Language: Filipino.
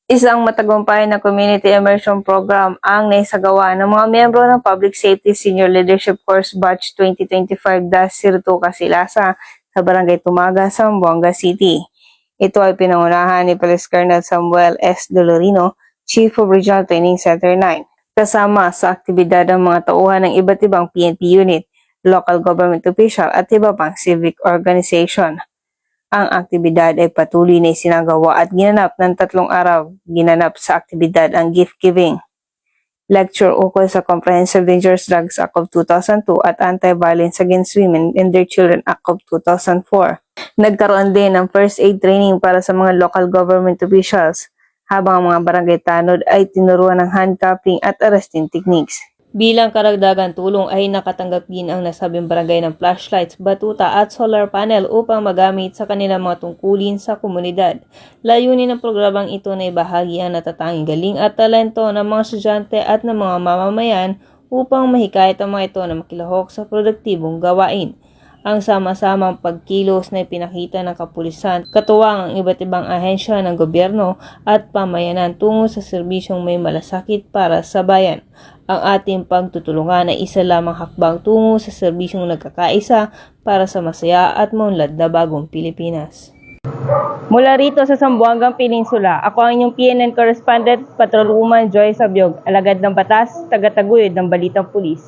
Isang matagumpay na community immersion program ang naisagawa ng mga miyembro ng Public Safety Senior Leadership Course Batch 2025-02 Kasilasa sa Barangay Tumaga, Zamboanga City. Ito ay pinangunahan ni Police Colonel Samuel S. Dolorino, Chief of Regional Training Center 9, kasama sa aktibidad ng mga tauhan ng iba't ibang PNP unit, local government official at iba pang civic organization. Ang aktibidad ay patuloy na isinagawa at ginanap ng 3 araw. Ginanap sa aktibidad ang gift giving, lecture ukol sa Comprehensive Dangerous Drugs Act of 2002 at Anti-Violence Against Women and Their Children Act of 2004. Nagkaroon din ng first aid training para sa mga local government officials, habang ang mga barangay tanod ay tinuruan ng handcuffing at arresting techniques. Bilang karagdagang tulong ay nakatanggap din ang nasabing barangay ng flashlights, batuta at solar panel upang magamit sa kanilang mga tungkulin sa komunidad. Layunin ng programang ito na ibahagi ang natatanging galing at talento ng mga estudyante at ng mga mamamayan upang mahikayat ang mga ito na makilahok sa produktibong gawain. Ang sama-samang pagkilos na ipinakita ng kapulisan, katuwang ang iba't ibang ahensya ng gobyerno at pamayanan tungo sa serbisyong may malasakit para sa bayan. Ang ating pagtutulungan ay isa lamang hakbang tungo sa serbisyong nagkakaisa para sa masaya at maunlad na bagong Pilipinas. Mula rito sa Zamboanga Peninsula, ako ang inyong PNN correspondent, Patrolwoman Joy Sabyog, alagad ng batas, tagataguyod ng Balitang Pulis.